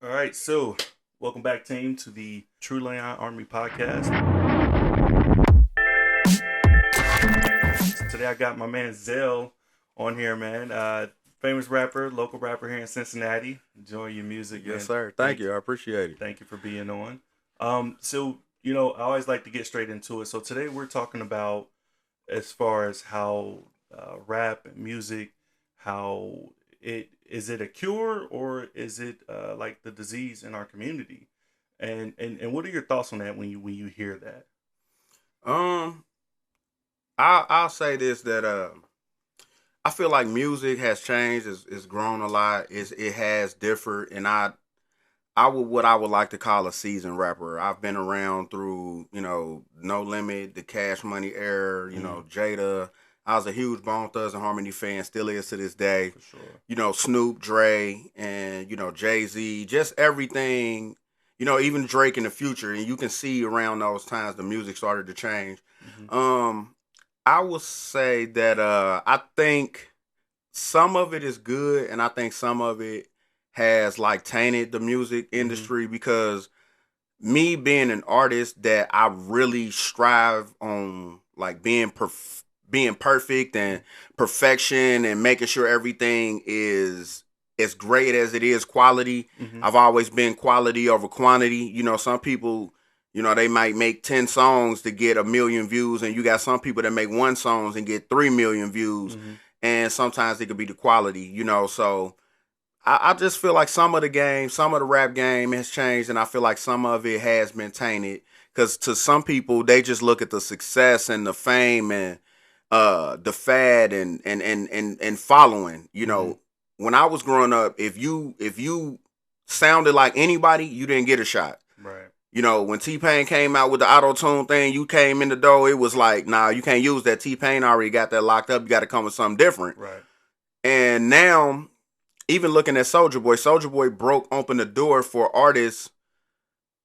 All right, so welcome back, team, to the True Lion Army podcast. Today I got my man Zell on here, man. Famous rapper, local rapper here in Cincinnati. Enjoying your music, man. Yes, sir. Thank you. I appreciate it. Thank you for being on. So I always like to get straight into it. So today we're talking about as far as how rap and music, how it is it a cure or is it like the disease in our community? And what are your thoughts on that when you hear that? Um, I'll say this that I feel like music has changed. It's grown a lot. It has differed, and I would what I would like to call a seasoned rapper. I've been around through No Limit, the Cash Money era. Jada. I was a huge Bone Thugs and Harmony fan, still is to this day. For sure. Snoop, Dre, and Jay-Z, just everything. Even Drake in the future, and you can see around those times the music started to change. Um, I will say that I think some of it is good, and I think some of it has like tainted the music industry because me being an artist that I really strive on like being perfect and perfection and making sure everything is as great as it is quality. I've always been quality over quantity. Some people, they might make 10 songs to get 1 million views, and you got some people that make one songs and get 3 million views. And sometimes it could be the quality, so I just feel like some of the rap game has changed, and I feel like some of it has been tainted because to some people, they just look at the success and the fame and the fad and following. When I was growing up, if you sounded like anybody, you didn't get a shot. Right. When T-Pain came out with the auto-tune thing, you came in the door, it was like, nah, you can't use that. T-Pain already got that locked up. You got to come with something different. Right. And now, even looking at Soulja Boy broke open the door for artists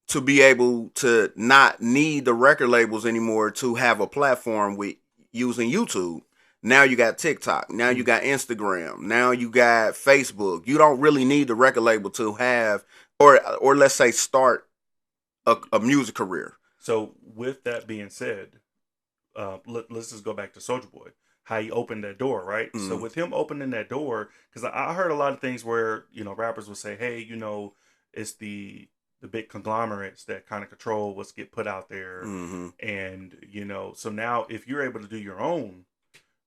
to be able to not need the record labels anymore to have a platform with using YouTube. Now you got TikTok. Now you got Instagram. Now you got Facebook. You don't really need the record label to have, or let's say start a music career. So with that being said, let's just go back to Soulja Boy. How he opened that door, right? So with him opening that door, because I heard a lot of things where rappers would say, "Hey, it's the big conglomerates that kind of control what's get put out there," and so now if you're able to do your own,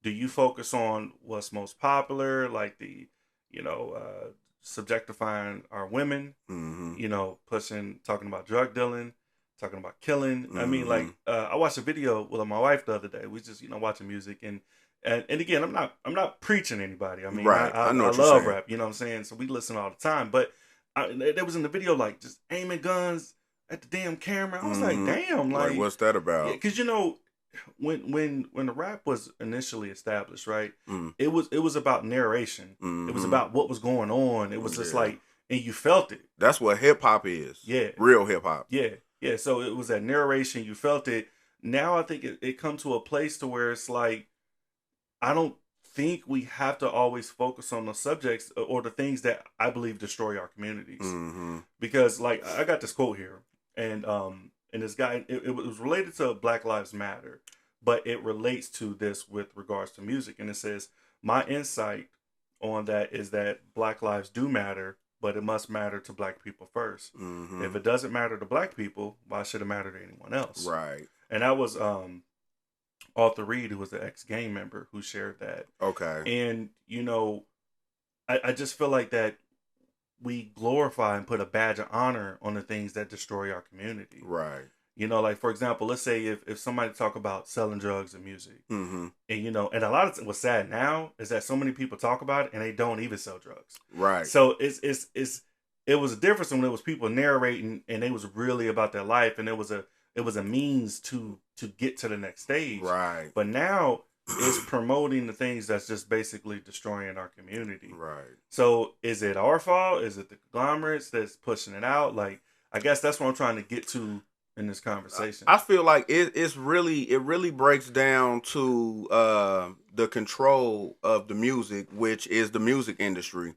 do you focus on what's most popular, like the subjectifying our women, talking about drug dealing, talking about killing? I mean, like I watched a video with my wife the other day. We just watching music and again, I'm not preaching anybody. I mean, right. I know what love saying. rap. You know what I'm saying? So we listen all the time. But there was in the video like just aiming guns at the damn camera. I was like, damn, like what's that about? Because when the rap was initially established, right? It was about narration. It was about what was going on. It was just like, and you felt it. That's what hip hop is. Yeah, real hip hop. Yeah. So it was that narration. You felt it. Now I think it come to a place to where it's like, I don't think we have to always focus on the subjects or the things that I believe destroy our communities. Because like I got this quote here, and this guy, it was related to Black Lives Matter, but it relates to this with regards to music. And it says, my insight on that is that Black lives do matter, but it must matter to Black people first. If it doesn't matter to Black people, why should it matter to anyone else? Right. And that was Arthur Reed, who was the ex-gang member, who shared that. Okay. And, I just feel like that we glorify and put a badge of honor on the things that destroy our community. Right. Like, for example, let's say if somebody talk about selling drugs and music, and, and a lot of what's sad now is that so many people talk about it and they don't even sell drugs. Right. So it was a difference when it was people narrating and they was really about their life, and it was a means to get to the next stage. Right. But now it's promoting the things that's just basically destroying our community. Right. So is it our fault? Is it the conglomerates that's pushing it out? Like, I guess that's what I'm trying to get to in this conversation. I feel like it really breaks down to the control of the music, which is the music industry.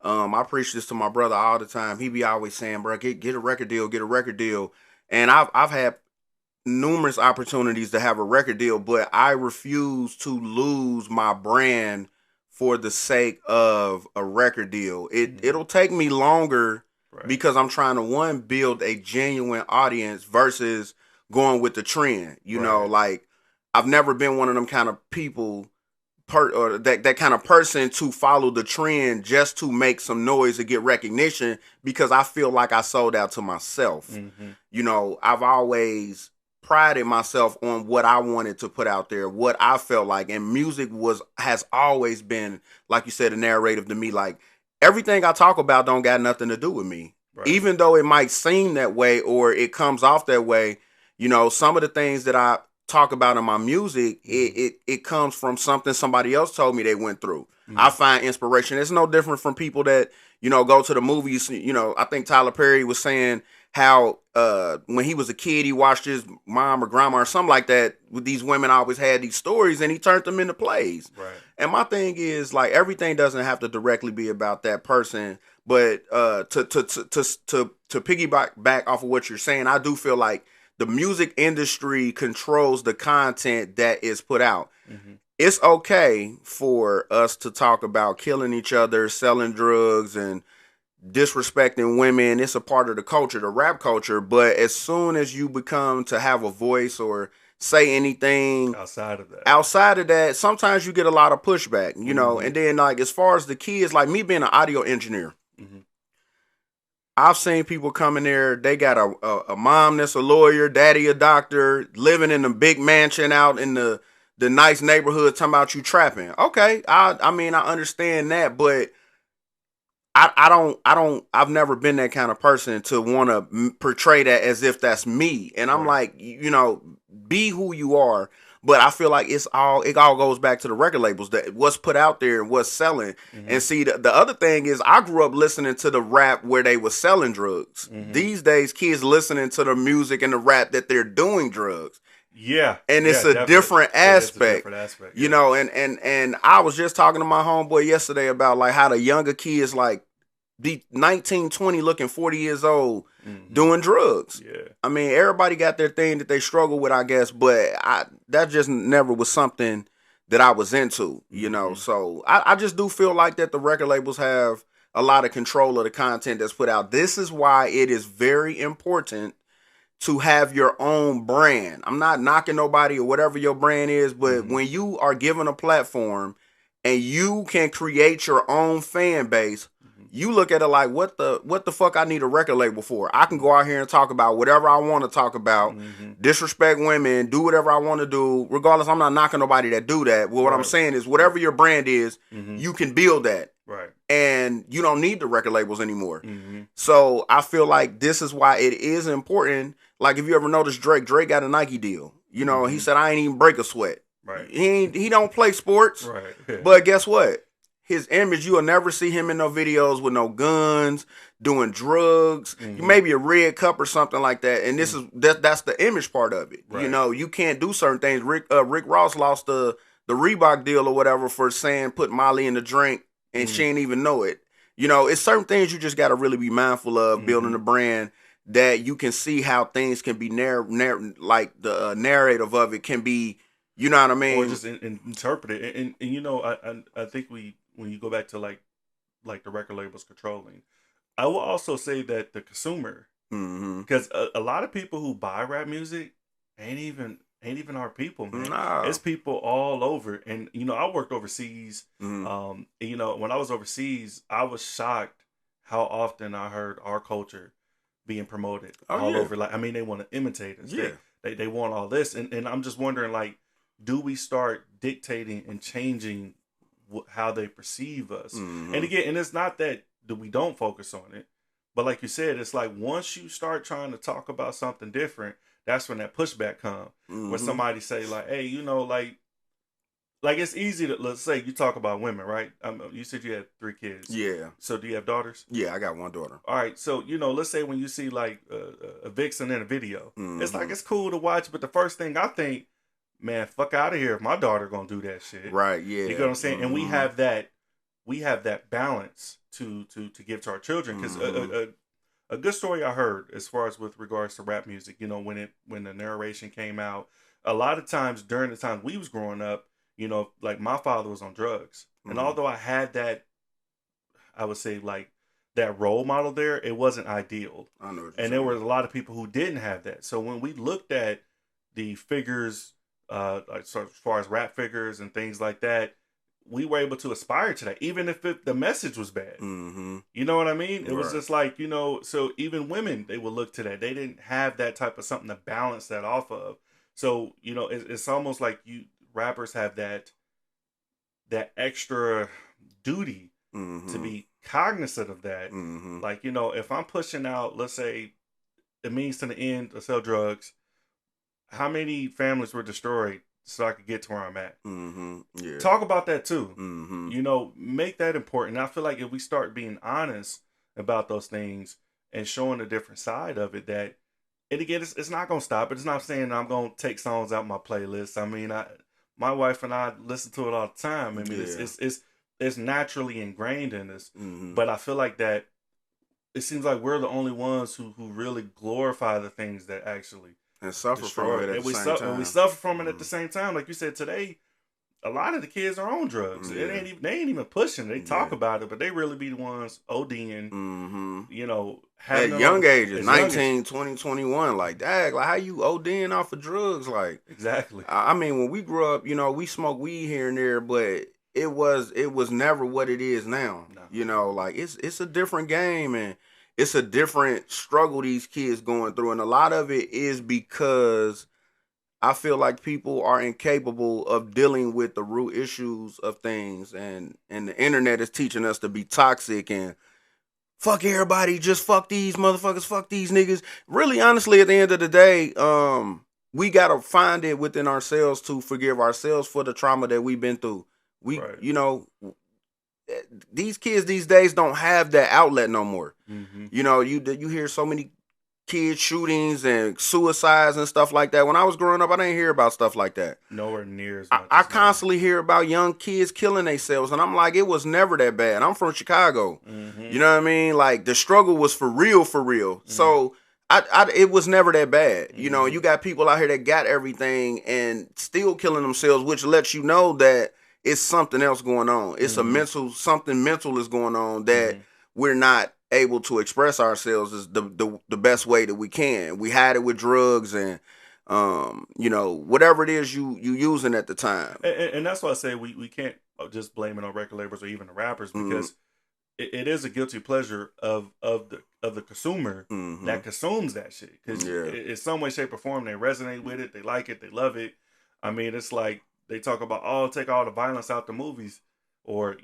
I preach this to my brother all the time. He be always saying, "Bro, get a record deal, get a record deal." And I've had numerous opportunities to have a record deal, but I refuse to lose my brand for the sake of a record deal. It'll take me longer because I'm trying to build a genuine audience versus going with the trend. You know, like I've never been one of them kind of people or that kind of person to follow the trend just to make some noise to get recognition, because I feel like I sold out to myself. You know, I've always prided myself on what I wanted to put out there, what I felt like, and music has always been, like you said, a narrative to me. Like everything I talk about don't got nothing to do with me, even though it might seem that way or it comes off that way. You know, some of the things that I talk about in my music, it comes from something somebody else told me they went through. I find inspiration. It's no different from people that, you know, go to the movies. You know, I think Tyler Perry was saying how when he was a kid, he watched his mom or grandma or something like that with these women always had these stories and he turned them into plays. And my thing is, like, everything doesn't have to directly be about that person, but to piggyback back off of what you're saying, I do feel like the music industry controls the content that is put out. It's okay for us to talk about killing each other, selling drugs, and disrespecting women. It's a part of the culture, the rap culture. But as soon as you become to have a voice or say anything outside of that, sometimes you get a lot of pushback, you know. And then, like, as far as the kids, like me being an audio engineer, I've seen people come in there, they got a mom that's a lawyer, daddy a doctor, living in a big mansion out in the nice neighborhood, talking about you trapping. Okay, I mean, I understand that, but I've never been that kind of person to want to portray that as if that's me. And I'm like, you know, be who you are. But I feel like it all goes back to the record labels, that what's put out there and what's selling. And see, the other thing is, I grew up listening to the rap where they were selling drugs. These days, kids listening to the music and the rap that they're doing drugs. And it's a different aspect. You know, and I was just talking to my homeboy yesterday about like how the younger kids, like the 19, 20 looking 40 years old doing drugs. I mean, everybody got their thing that they struggle with, I guess, but that just never was something that I was into, you know. So I just do feel like that the record labels have a lot of control of the content that's put out. This is why it is very important to have your own brand. I'm not knocking nobody or whatever your brand is, but when you are given a platform and you can create your own fan base, you look at it like, what the fuck I need a record label for? I can go out here and talk about whatever I want to talk about, disrespect women, do whatever I want to do. Regardless, I'm not knocking nobody that do that. Well, what I'm saying is, whatever your brand is, you can build that. And you don't need the record labels anymore. So I feel like this is why it is important. Like, if you ever noticed Drake got a Nike deal. You know, he said, I ain't even break a sweat. He don't play sports. But guess what? His image, you will never see him in no videos with no guns, doing drugs. Maybe a red cup or something like that. And this is that's the image part of it. You know, you can't do certain things. Rick Ross lost the Reebok deal or whatever for saying put Molly in the drink and she didn't even know it. You know, it's certain things you just got to really be mindful of building a brand, that you can see how things can be like the narrative of it can be, you know what I mean? Or just interpret it. And you know, I think when you go back to like the record labels controlling, I will also say that the consumer, because a lot of people who buy rap music ain't even our people, man. It's people all over. And you know, I worked overseas. And, you know, when I was overseas, I was shocked how often I heard our culture being promoted all over. Like, I mean, they want to imitate us. They want all this, and I'm just wondering, like, do we start dictating and changing how they perceive us? And again, and it's not that we don't focus on it, but like you said, it's like once you start trying to talk about something different, that's when that pushback comes. When somebody say like, hey, you know, like, like it's easy to, let's say you talk about women, right? You said you had 3 kids. Yeah. So do you have daughters? Yeah, I got one daughter. All right. So let's say when you see like a vixen in a video, it's like Mm-hmm. it's cool to watch, but the first thing I think, man, fuck out of here if my daughter gonna do that shit. Right. You get Yeah. what I'm saying? And Mm-hmm. we have that balance to give to our children because Mm-hmm. a good story I heard as far as with regards to rap music, when the narration came out, a lot of times during the time we was growing up, like my father was on drugs. And Mm-hmm. although I had that, I would say like that role model there, it wasn't ideal. I know what you're And there saying. were a lot of people who didn't have that. So when we looked at the figures, like so as far as rap figures and things like that, we were able to aspire to that, even if the message was bad. Mm-hmm. You know what I mean? It was Right. just like, so even women, they would look to that. They didn't have that type of something to balance that off of. So, it's almost like rappers have that extra duty to Mm-hmm. be cognizant of that. Mm-hmm. Like, if I'm pushing out, let's say, the means to the end to sell drugs, how many families were destroyed so I could get to where I'm at? Mm-hmm. Yeah. Talk about that too. Mm-hmm. Make that important. And I feel like if we start being honest about those things and showing a different side of it, that and again, it's not gonna stop. It's not saying I'm gonna take songs out my playlist. I mean, my wife and I listen to it all the time. I mean, Yeah. it's naturally ingrained in us. Mm-hmm. But I feel like that it seems like we're the only ones who really glorify the things that actually And suffer destroy from it it. at And the we same suffer, we time. suffer from it at the Mm-hmm. same time. Like you said today, a lot of the kids are on drugs. Yeah. They ain't even pushing. They talk Yeah. about it, but they really be the ones ODing. Mm-hmm. Having At it on young ages, as young as 19, 20, 21, like, dag, like, how you ODing off of drugs? Like, exactly. I mean, when we grew up, we smoked weed here and there, but it was never what it is now. No. Like it's a different game, and it's a different struggle these kids going through, and a lot of it is because I feel like people are incapable of dealing with the root issues of things, and the internet is teaching us to be toxic and fuck everybody, just fuck these motherfuckers, fuck these niggas. Really, honestly, at the end of the day, we gotta find it within ourselves to forgive ourselves for the trauma that we've been through. We, Right. these kids these days don't have that outlet no more. Mm-hmm. You hear so many kid shootings and suicides and stuff like that. When I was growing up, I didn't hear about stuff like that. Nowhere near as I, much I as now. constantly hear about young kids killing themselves, and I'm like, it was never that bad. I'm from Chicago. Mm-hmm. You know what I mean? Like the struggle was for real, for real. Mm-hmm. So it was never that bad. Mm-hmm. You got people out here that got everything and still killing themselves, which lets you know that it's something else going on. It's Mm-hmm. something mental is going on that Mm-hmm. we're not able to express ourselves as the best way that we can. We hide it with drugs and whatever it is you using at the time. And that's why I say we can't just blame it on record labels or even the rappers because it is a guilty pleasure of the consumer Mm-hmm. that consumes that shit because in some way, shape, or form they resonate with it, they like it, they love it. I mean, it's like they talk about take all the violence out the movies or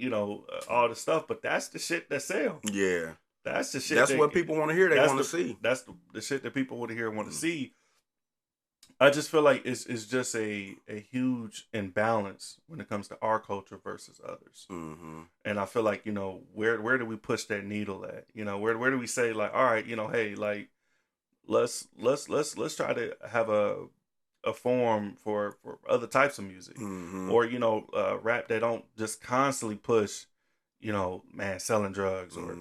all the stuff, but that's the shit that sell. Yeah. That's the shit. That's what people want to hear. They want to see. That's the shit that people want to hear and want to see. I just feel like it's just a huge imbalance when it comes to our culture versus others. Mm-hmm. And I feel like where do we push that needle at? Where do we say like, all right, hey, like let's try to have a form for other types of music, Mm-hmm. or rap that don't just constantly push, man, selling drugs or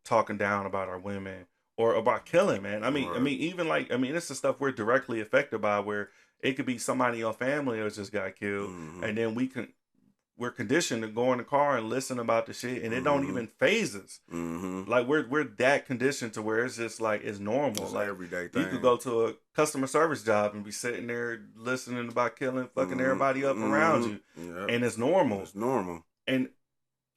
talking down about our women or about killing, man. I mean, even like, it's the stuff we're directly affected by, where it could be somebody in your family that just got killed, and then we're conditioned to go in the car and listen about the shit, and it don't even phase us. Like we're that conditioned to where it's just like it's normal. It's like everyday thing. You could go to a customer service job and be sitting there listening about killing, fucking everybody up around you, and it's normal. It's normal. And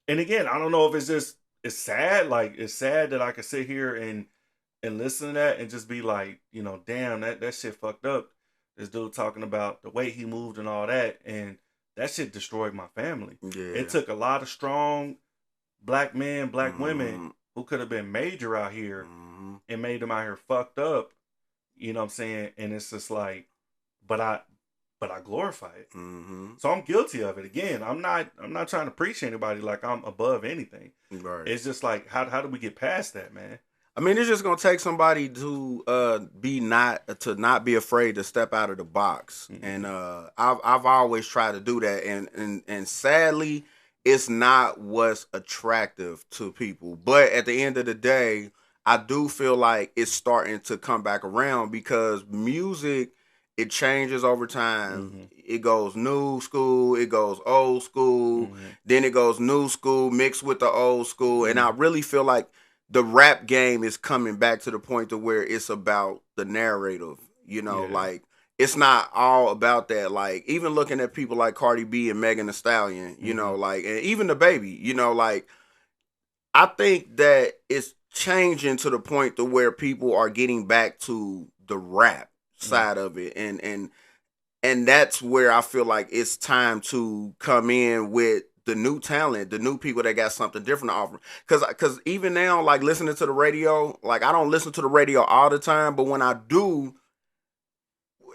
again, I don't know if it's sad. Like it's sad that I could sit here and listen to that and just be like, damn, that shit fucked up. This dude talking about the way he moved and all that, and that shit destroyed my family. Yeah. It took a lot of strong black men, black women who could have been major out here and made them out here fucked up. You know what I'm saying? And it's just like, but but I glorify it. Mm-hmm. So I'm guilty of it. Again, I'm not trying to preach to anybody like I'm above anything. Right. It's just like how do we get past that, man? I mean, it's just gonna take somebody to not be afraid to step out of the box, Mm-hmm. and I've always tried to do that, and sadly, it's not what's attractive to people. But at the end of the day, I do feel like it's starting to come back around because music, it changes over time. Mm-hmm. It goes new school, it goes old school, Mm-hmm. then it goes new school mixed with the old school, and I Mm-hmm. really feel like the rap game is coming back to the point to where it's about the narrative, Yeah. like it's not all about that. Like even looking at people like Cardi B and Megan Thee Stallion, Mm-hmm. like, and even the baby, like I think that it's changing to the point to where people are getting back to the rap side of it, and that's where I feel like it's time to come in with the new talent, the new people that got something different to offer. Cause even now, like listening to the radio, like I don't listen to the radio all the time, but when I do,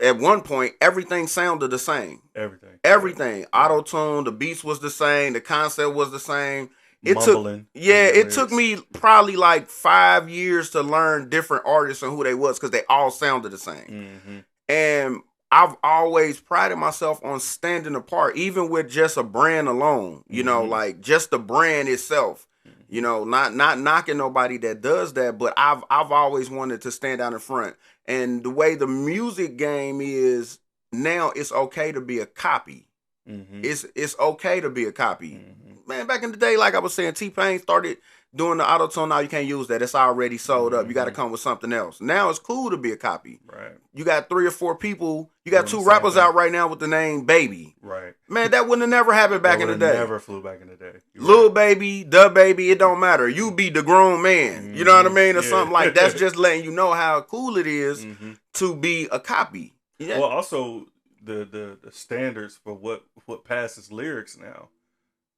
at one point, everything sounded the same. Everything. Everything. Yeah. Auto tune, the beats was the same, the concept was the same. Mumbling. It took me probably like 5 years to learn different artists and who they was because they all sounded the same. Mm-hmm. And I've always prided myself on standing apart, even with just a brand alone, Mm-hmm. like just the brand itself, not knocking nobody that does that, but I've always wanted to stand out in front. And the way the music game is now, it's okay to be a copy. Mm-hmm. It's okay to be a copy. Mm-hmm. Man, back in the day, like I was saying, T-Pain started doing the auto tune. Now you can't use that. It's already sold up. You got to come with something else. Now it's cool to be a copy. Right. You got 3 or 4 people. You got 2 rappers out right now with the name Baby. Right. Man, that wouldn't have never happened back in the day. Never flew back in the day. Lil Baby, the Baby, it don't matter. You be the grown man. Mm-hmm. You know what I mean? Or something like that's just letting you know how cool it is to be a copy. Yeah. Well, also the standards for what passes lyrics now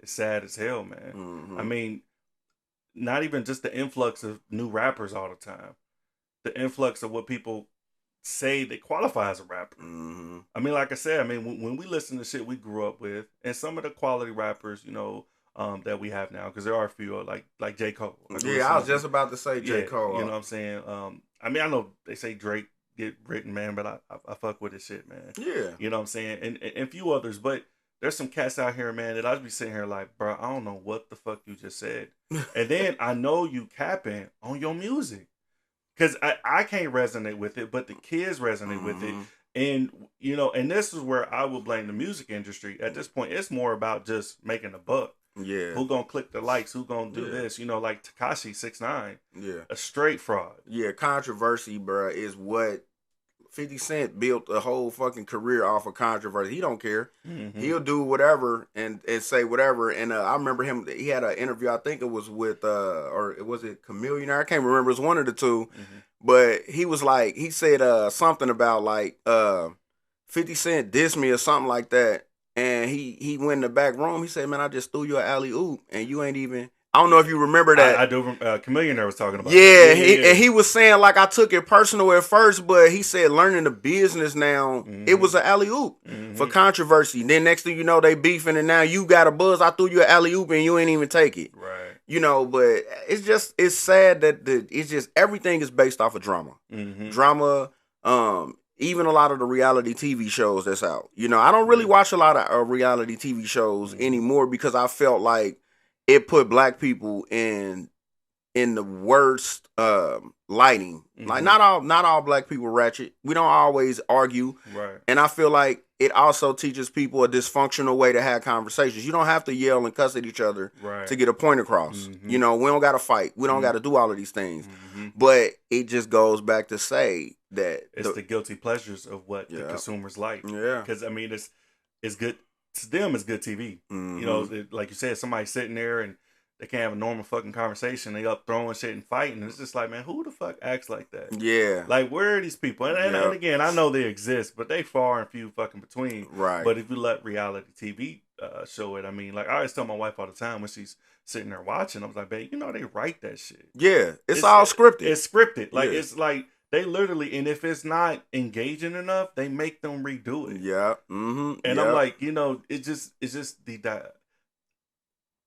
is sad as hell, man. Mm-hmm. I mean, not even just the influx of new rappers all the time, the influx of what people say they qualify as a rapper. Mm-hmm. I mean, like I said, when we listen to shit we grew up with, and some of the quality rappers, that we have now, because there are a few like J. Cole. I was just about to say J. Cole. You know what I'm saying? I know they say Drake get written, man, but I fuck with this shit, man. Yeah. You know what I'm saying? And a few others, but there's some cats out here, man, that I'd be sitting here like, bro, I don't know what the fuck you just said. And then I know you capping on your music. Because I can't resonate with it, but the kids resonate with it. And, and this is where I would blame the music industry. At this point, it's more about just making a buck. Yeah. Who gonna click the likes? Who gonna do this? Like Tekashi 6ix9ine. Yeah. A straight fraud. Yeah, controversy, bro, is what 50 Cent built a whole fucking career off of controversy. He don't care. Mm-hmm. He'll do whatever and say whatever. And I remember he had an interview, I think it was with, or was it Chameleon? I can't remember. It was one of the two. Mm-hmm. But he was like, he said something about like 50 Cent dissed me or something like that. And he went in the back room. He said, man, I just threw you an alley-oop and you ain't even... I don't know if you remember that. I do. Chameleon was talking about. Yeah, and he was saying like I took it personal at first, but he said learning the business now, it was an alley-oop for controversy. Then next thing you know, they beefing, and now you got a buzz. I threw you an alley-oop and you ain't even take it. Right. But it's sad that it's just everything is based off of drama. Mm-hmm. Drama. Even a lot of the reality TV shows that's out. I don't really watch a lot of reality TV shows anymore because I felt like it put black people in the worst lighting. Mm-hmm. Like not all black people ratchet. We don't always argue. Right. And I feel like it also teaches people a dysfunctional way to have conversations. You don't have to yell and cuss at each other to get a point across. Mm-hmm. We don't got to fight. We don't got to do all of these things. Mm-hmm. But it just goes back to say that it's the guilty pleasures of what the consumers like. Yeah. Because it's good. To them, it's good TV. Mm-hmm. Like you said, somebody sitting there and they can't have a normal fucking conversation. They up throwing shit and fighting. It's just like, man, who the fuck acts like that? Yeah. Like, where are these people? And again, I know they exist, but they far and few fucking between. Right. But if you let reality TV show it, like I always tell my wife all the time when she's sitting there watching, I was like, babe, they write that shit. Yeah. It's all scripted. It's scripted. Like, it's like They literally, and if it's not engaging enough, they make them redo it. Yeah. And I'm like, it's just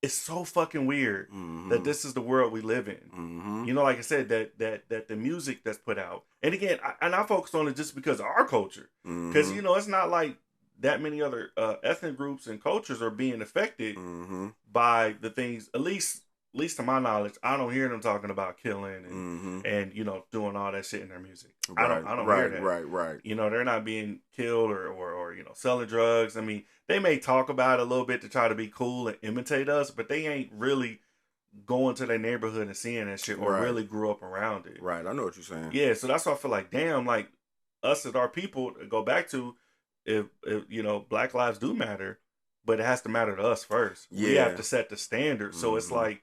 it's so fucking weird that this is the world we live in. Like I said, that the music that's put out, and again, I focus on it just because of our culture, because it's not like that many other ethnic groups and cultures are being affected by the things. At least to my knowledge, I don't hear them talking about killing and doing all that shit in their music. I don't hear that. Right. They're not being killed or selling drugs. I mean, they may talk about it a little bit to try to be cool and imitate us, but they ain't really going to their neighborhood and seeing that shit or really grew up around it. Right. I know what you're saying. Yeah, so that's why I feel like, damn, like us as our people go back to if Black lives do matter, but it has to matter to us first. Yeah. We have to set the standard. So it's like,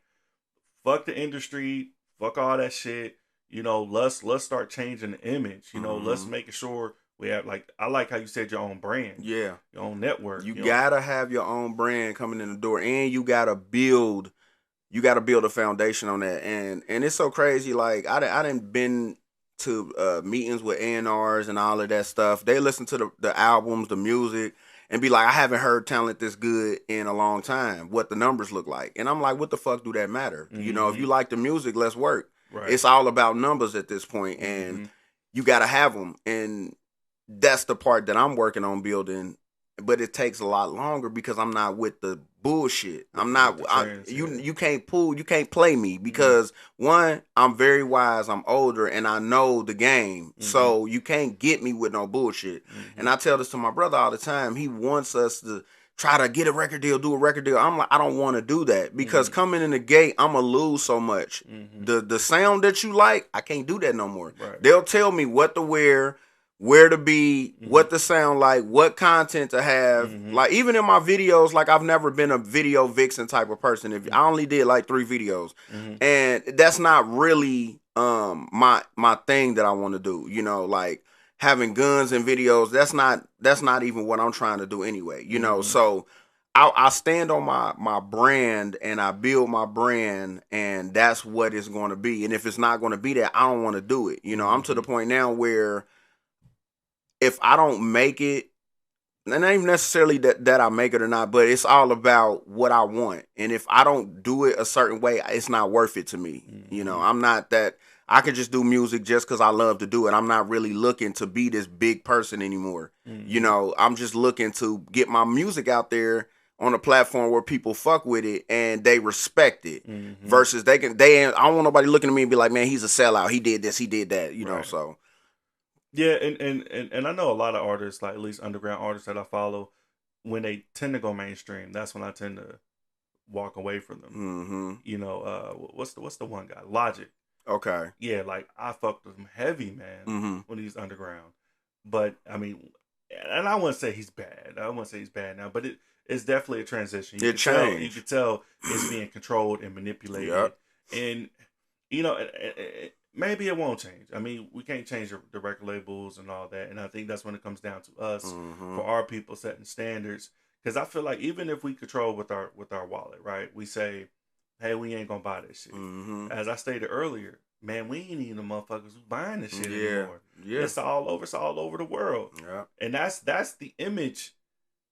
fuck the industry, fuck all that shit. Let's start changing the image. Let's make sure we have, like, I like how you said your own brand. Yeah. Your own network. You gotta have your own brand coming in the door, and you gotta build a foundation on that. And it's so crazy. Like I done been to meetings with A&Rs and all of that stuff. They listen to the albums, the music, and be like, I haven't heard talent this good in a long time. What the numbers look like. And I'm like, what the fuck do that matter? If you like the music, let's work. Right. It's all about numbers at this point, and you got to have them. And that's the part that I'm working on building, but it takes a lot longer because I'm not with the bullshit. I'm not. You can't play me because one, I'm very wise. I'm older and I know the game, so you can't get me with no bullshit. And I tell this to my brother all the time. He wants us to try to get a record deal, do a record deal. I'm like, I don't want to do that because coming in the gate, I'm going to lose so much. The sound that you like, I can't do that no more. Right. They'll tell me what to wear, where to be, what to sound like, what content to have. Like, even in my videos, like, I've never been a video vixen type of person. I only did like 3 videos. And that's not really my thing that I want to do. Like, having guns and videos, that's not even what I'm trying to do anyway, so I stand on my brand and I build my brand, and that's what it's going to be. And if it's not going to be that, I don't want to do it. I'm to the point now where if I don't make it, and not even necessarily that I make it or not, but it's all about what I want. And if I don't do it a certain way, it's not worth it to me. I'm not that. I can just do music just because I love to do it. I'm not really looking to be this big person anymore. I'm just looking to get my music out there on a platform where people fuck with it and they respect it. Versus I don't want nobody looking at me and be like, man, he's a sellout. He did this, he did that, right. So. Yeah, and I know a lot of artists, like at least underground artists that I follow, when they tend to go mainstream, that's when I tend to walk away from them. What's the one guy? Logic. Okay. Yeah, like I fucked with him heavy, man, when he's underground. But I mean, and I wouldn't say he's bad. I wouldn't say he's bad now, but it's definitely a transition. You could tell it's being controlled and manipulated. Yep. And maybe it won't change. I mean, we can't change the record labels and all that. And I think that's when it comes down to us, for our people setting standards. Because I feel like even if we control with our wallet, right? We say, hey, we ain't gonna buy this shit. As I stated earlier, man, we ain't even the motherfuckers who's buying this shit anymore. Yeah. It's all over the world. Yeah. And that's the image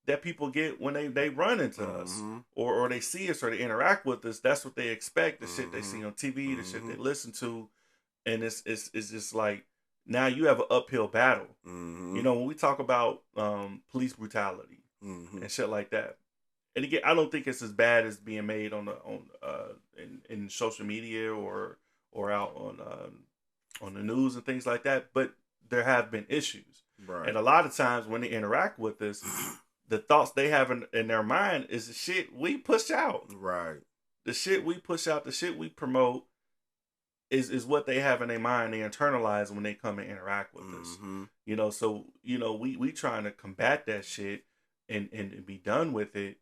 that people get when they run into us or they see us or they interact with us. That's what they expect. The shit they see on TV, the shit they listen to. And it's just like, now you have an uphill battle. When we talk about police brutality and shit like that. And again, I don't think it's as bad as being made in social media or out on the news and things like that. But there have been issues, right. And a lot of times when they interact with us, the thoughts they have in their mind is the shit we push out. Right. The shit we push out, the shit we promote, is what they have in their mind. They internalize when they come and interact with us. So we trying to combat that shit and be done with it.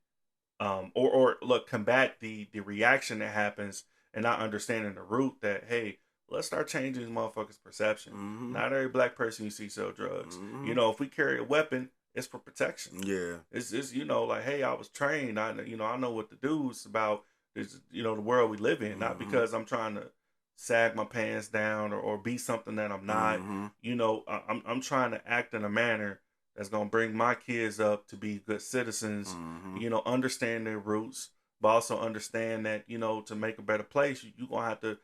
Or look, combat the reaction that happens and not understanding the root that, hey, let's start changing these motherfuckers' perception. Not every black person you see sell drugs. If we carry a weapon, it's for protection. Yeah. It's like, hey, I was trained. I know what to do. It's about this, the world we live in, not because I'm trying to sag my pants down or be something that I'm not. You know, I'm trying to act in a manner that's gonna bring my kids up to be good citizens. You know, understand their roots, but also understand that, you know, to make a better place, you gonna have to,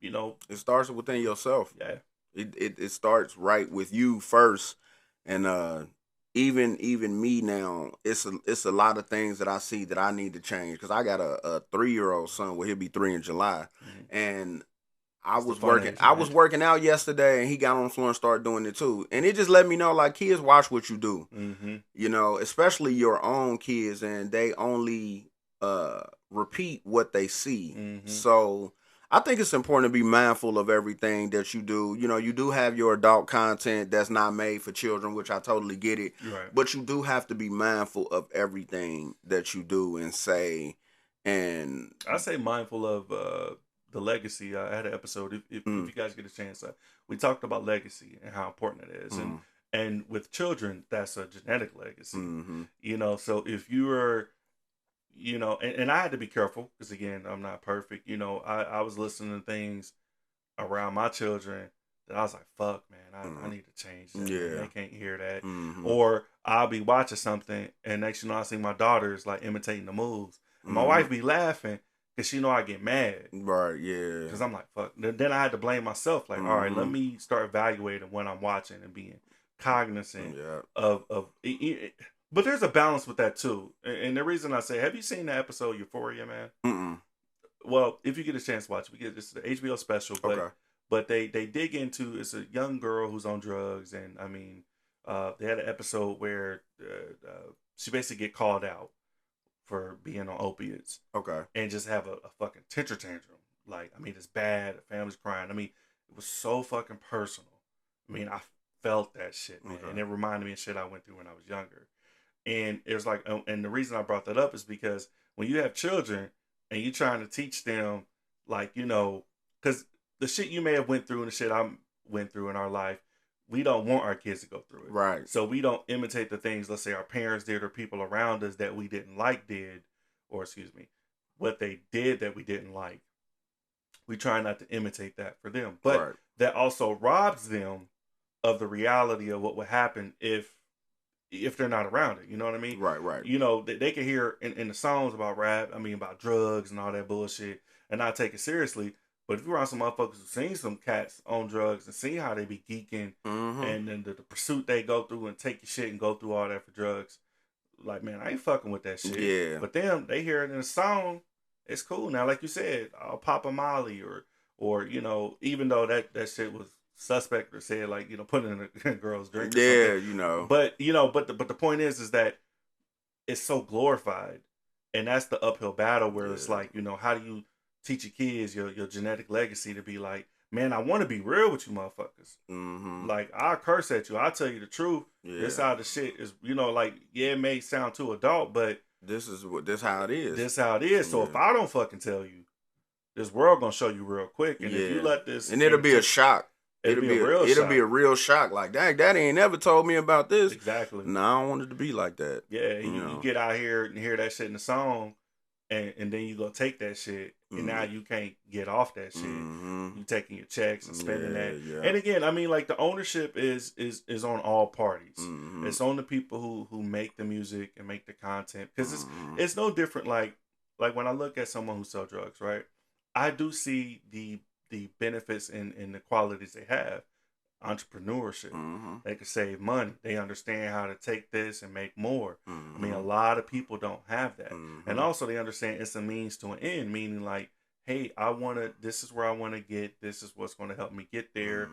you know, it starts within yourself. yeah. It starts right with you first, and even me now, it's a lot of things that I see that I need to change because I got a 3-year-old son. Well, he'll be 3 in July, and I It's the was fun working. age, I man. was working out yesterday, and he got on the floor and started doing it too. And it just let me know, like, kids watch what you do. You know, especially your own kids, and they only repeat what they see. So I think it's important to be mindful of everything that you do. You know, you do have your adult content that's not made for children, which I totally get it. Right. But you do have to be mindful of everything that you do and say. And I say mindful of the legacy. I had an episode. If you guys get a chance, we talked about legacy and how important it is, and with children, that's a genetic legacy. You know, so if you are, you know, and I had to be careful because again, I'm not perfect. You know, I was listening to things around my children that I was like, fuck, man, I need to change that. Yeah. They can't hear that. Or I'll be watching something and next you know, I see my daughters like imitating the moves. And my wife be laughing because she know I get mad. Right, yeah. Because I'm like, fuck. Then I had to blame myself. Like, all right, let me start evaluating what I'm watching and being cognizant of but there's a balance with that too. And the reason I say, have you seen the episode Euphoria, man? Well, if you get a chance to watch it, it's the HBO special, but they dig into, it's a young girl who's on drugs, and I mean, they had an episode where she basically get called out for being on opiates, and just have a fucking tantrum. Like, I mean, it's bad. The family's crying. I mean, it was so fucking personal. I mean, I felt that shit, man, and it reminded me of shit I went through when I was younger. And it was like, and the reason I brought that up is because when you have children and you're trying to teach them, like, you know, because the shit you may have went through and the shit I went through in our life, we don't want our kids to go through it. Right. So we don't imitate the things, let's say, our parents did or people around us that we didn't like did, or excuse me, what they did that we didn't like. We try not to imitate that for them. But that also robs them of the reality of what would happen if they're not around it, you know what I mean? Right. You know, they can hear in the songs about rap, I mean, about drugs and all that bullshit, and not take it seriously. But if you're around some motherfuckers who've seen some cats on drugs and seen how they be geeking, and then the pursuit they go through and take your shit and go through all that for drugs, like, man, I ain't fucking with that shit. Yeah. But them, they hear it in a song, it's cool. Now, like you said, I'll pop a Molly or you know, even though that shit was suspect or said like, you know, put in a girl's drink or something. You know. But you know, but the point is that it's so glorified, and that's the uphill battle where it's like, you know, how do you teach your kids your genetic legacy to be like, man, I want to be real with you motherfuckers. Like, I'll curse at you, I'll tell you the truth. This how the shit is, you know, like, yeah, it may sound too adult, but this how it is. This how it is. So if I don't fucking tell you, this world gonna show you real quick. And if you let this, and it'll be a shock. It'll be a real shock. Like, dang, daddy ain't never told me about this. Exactly. No, I don't want it to be like that. Yeah, you get out here and hear that shit in the song, and then you go take that shit, and now you can't get off that shit. You taking your checks and spending that. Yeah. And again, I mean, like, the ownership is on all parties. It's on the people who make the music and make the content, because it's no different. Like when I look at someone who sells drugs, right? I do see the benefits in the qualities they have. Entrepreneurship. They can save money. They understand how to take this and make more. I mean, a lot of people don't have that. And also they understand it's a means to an end, meaning like, hey, this is where I want to get, this is what's going to help me get there.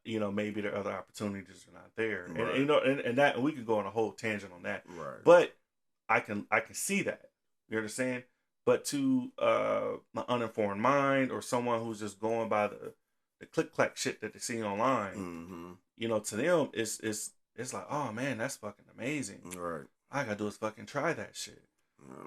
You know, maybe there are other opportunities are not there. And you know, and that, we can go on a whole tangent on that. But I can see that. You understand? But to my uninformed mind, or someone who's just going by the click-clack shit that they see online, you know, to them, it's like, oh man, that's fucking amazing. Right. All I gotta do is fucking try that shit.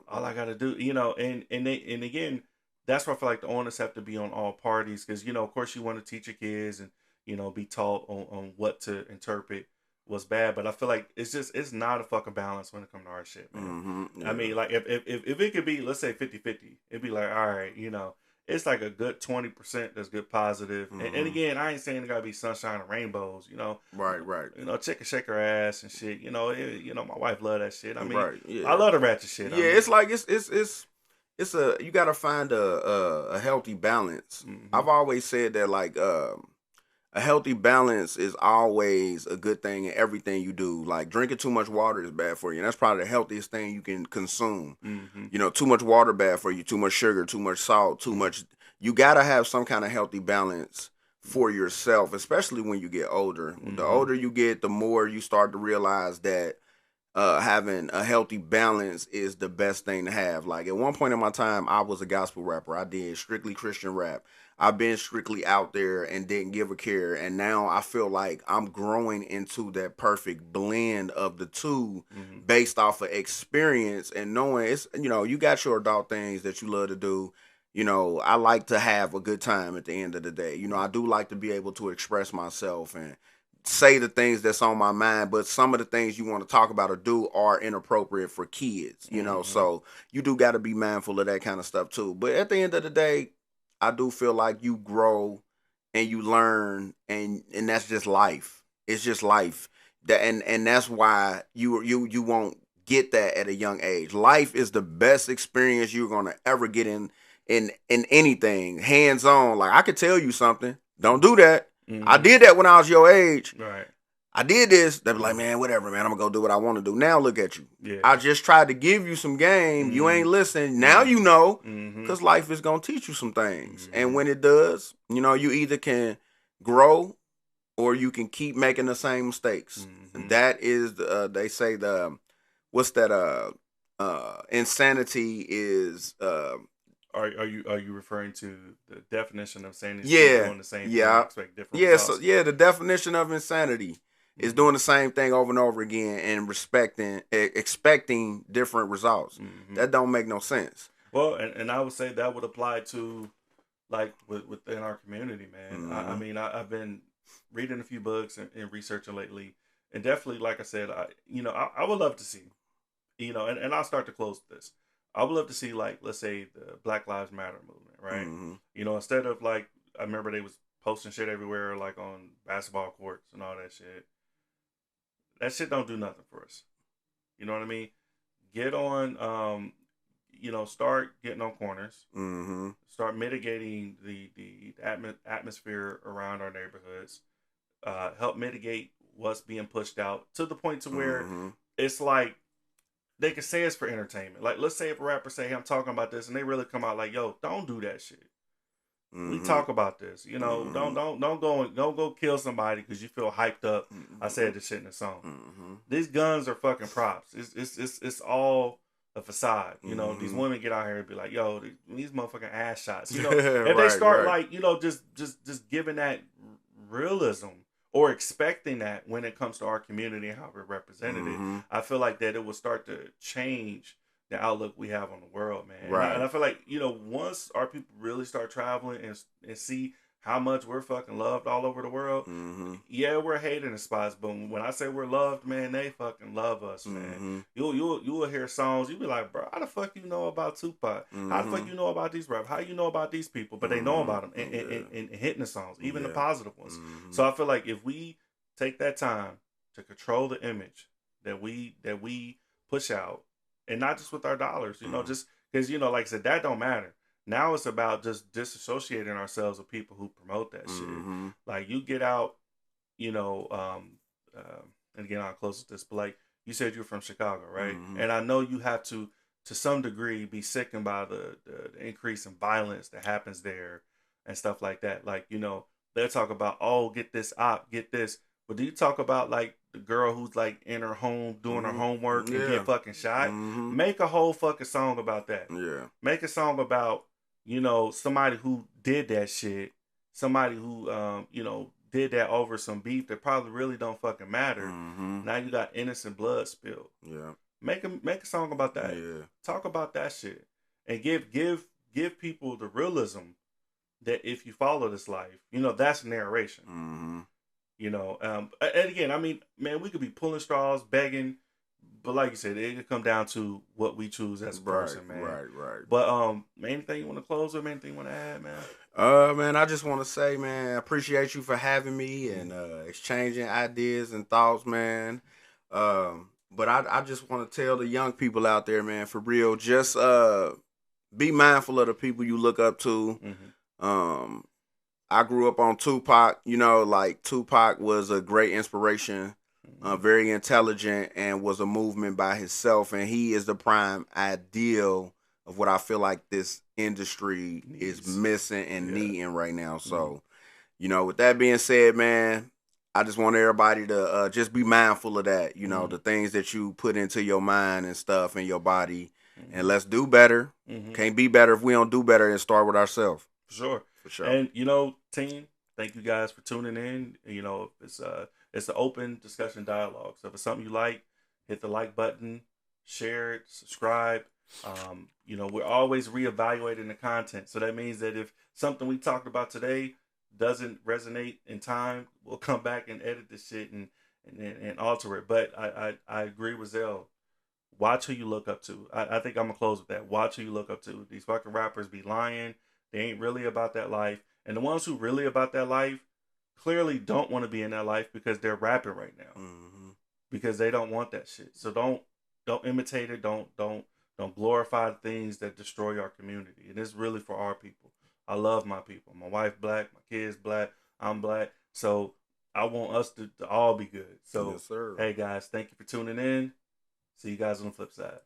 All I gotta do, you know, and again, that's why I feel like the onus have to be on all parties, because, you know, of course you want to teach your kids and, you know, be taught on what to interpret what's bad, but I feel like it's not a fucking balance when it comes to our shit, man. I mean, like, if it could be, let's say 50-50, it'd be like, all right, you know, it's like a good 20% that's good positive. Mm-hmm. And again, I ain't saying it gotta be sunshine and rainbows, you know. Right. You know, chick can shake her ass and shit. You know, my wife love that shit. I mean, Right. Yeah. I love the ratchet shit. Yeah. I mean, It's like it's a you gotta find a healthy balance. mm-hmm. I've always said that like a healthy balance is always a good thing in everything you do. Like drinking too much water is bad for you. And that's probably the healthiest thing you can consume. Mm-hmm. You know, too much water bad for you, too much sugar, too much salt, too much. You got to have some kind of healthy balance for yourself, especially when you get older. Mm-hmm. The older you get, the more you start to realize that having a healthy balance is the best thing to have. Like at one point in my time, I was a gospel rapper. I did strictly Christian rap. I've been strictly out there and didn't give a care. And now I feel like I'm growing into that perfect blend of the two Mm-hmm. based off of experience and knowing it's, you know, you got your adult things that you love to do. You know, I like to have a good time at the end of the day. You know, I do like to be able to express myself and say the things that's on my mind, but some of the things you want to talk about or do are inappropriate for kids, you know, Mm-hmm. so you do got to be mindful of that kind of stuff too. But at the end of the day, I do feel like you grow and you learn, and that's just life. It's just life. And that's why you won't get that at a young age. Life is the best experience you're gonna ever get in anything hands on. Like I could tell you something, don't do that. Mm-hmm. I did that when I was your age. Right. I did this. They'd be like, man, whatever, man. I'm gonna go do what I want to do. Now look at you. Yeah. I just tried to give you some game. Mm-hmm. You ain't listening. Now you know, mm-hmm. because life is gonna teach you some things. Mm-hmm. And when it does, you know, you either can grow or you can keep making the same mistakes. Mm-hmm. That is, they say what's that? Insanity is. Are you referring to the definition of saying Yeah, doing the same yeah, thing, expect different yeah. results? So yeah, the definition of insanity is doing the same thing over and over again and expecting different results. Mm-hmm. That don't make no sense. Well, and I would say that would apply to like within our community, man. Mm-hmm. I mean, I've been reading a few books and researching lately, and definitely, like I said, I would love to see, and I'll start to close this. I would love to see, like, let's say the Black Lives Matter movement, right? Mm-hmm. Instead of like, I remember they was posting shit everywhere, like on basketball courts and all that shit. That shit don't do nothing for us. You know what I mean? Get on, start getting on corners. Mm-hmm. Start mitigating the atmosphere around our neighborhoods. Help mitigate what's being pushed out to the point to where it's like they can say it's for entertainment. Like, let's say if a rapper say, hey, I'm talking about this, and they really come out like, yo, don't do that shit. We talk about this, don't go kill somebody because you feel hyped up. I said this shit in the song. These guns are fucking props. It's all a facade. These women get out here and be like, yo, these motherfucking ass shots. If they start like, just giving that realism or expecting that when it comes to our community and how we're represented it, I feel like that it will start to change the outlook we have on the world, man. Right. And I feel like, once our people really start traveling and see how much we're fucking loved all over the world, yeah, we're hated in spots, but when I say we're loved, man, they fucking love us, man. You'll hear songs, you'll be like, bro, how the fuck you know about Tupac? How the fuck you know about these rappers? How you know about these people? But they know about them and hitting the songs, even the positive ones. So I feel like if we take that time to control the image that we push out, and not just with our dollars, just because, like I said, that don't matter. Now it's about just disassociating ourselves with people who promote that shit. Like, you get out, and again, I'll close with this, but like, you said you're from Chicago, right? And I know you have to some degree, be sickened by the increase in violence that happens there and stuff like that. Like, they'll talk about, oh, get this op, get this. But do you talk about, like, the girl who's, like, in her home doing her homework and get fucking shot? Make a whole fucking song about that. Yeah. Make a song about, somebody who did that shit. Somebody who, did that over some beef that probably really don't fucking matter. Now you got innocent blood spilled. Yeah. Make a song about that. Yeah. Talk about that shit. And give people the realism that if you follow this life, that's narration. And again, I mean, man, we could be pulling straws, begging, but like you said, it could come down to what we choose as a person, man. Right. But anything you want to close with? Anything you want to add, man? Man, I just want to say, man, I appreciate you for having me and exchanging ideas and thoughts, man. But I just want to tell the young people out there, man, for real, just be mindful of the people you look up to. I grew up on Tupac. You know, like Tupac was a great inspiration, very intelligent, and was a movement by himself. And he is the prime ideal of what I feel like this industry is missing and needing right now. So, you know, with that being said, man, I just want everybody to just be mindful of that. You know, the things that you put into your mind and stuff and your body. And let's do better. Can't be better if we don't do better and start with ourselves. For sure. For sure. And, you know, team, thank you guys for tuning in. You know, it's an open discussion dialogue. So if it's something you like, hit the like button, share it, subscribe. You know, we're always reevaluating the content. So that means that if something we talked about today doesn't resonate in time, we'll come back and edit this shit and alter it. But I agree with Zell. Watch who you look up to. I think I'm going to close with that. Watch who you look up to. These fucking rappers be lying. They ain't really about that life. And the ones who really about that life clearly don't want to be in that life because they're rapping right now. Because they don't want that shit. So don't imitate it. Don't glorify things that destroy our community. And it's really for our people. I love my people. My wife black, my kids black, I'm black. So I want us to all be good. So, yes, sir. Hey guys, thank you for tuning in. See you guys on the flip side.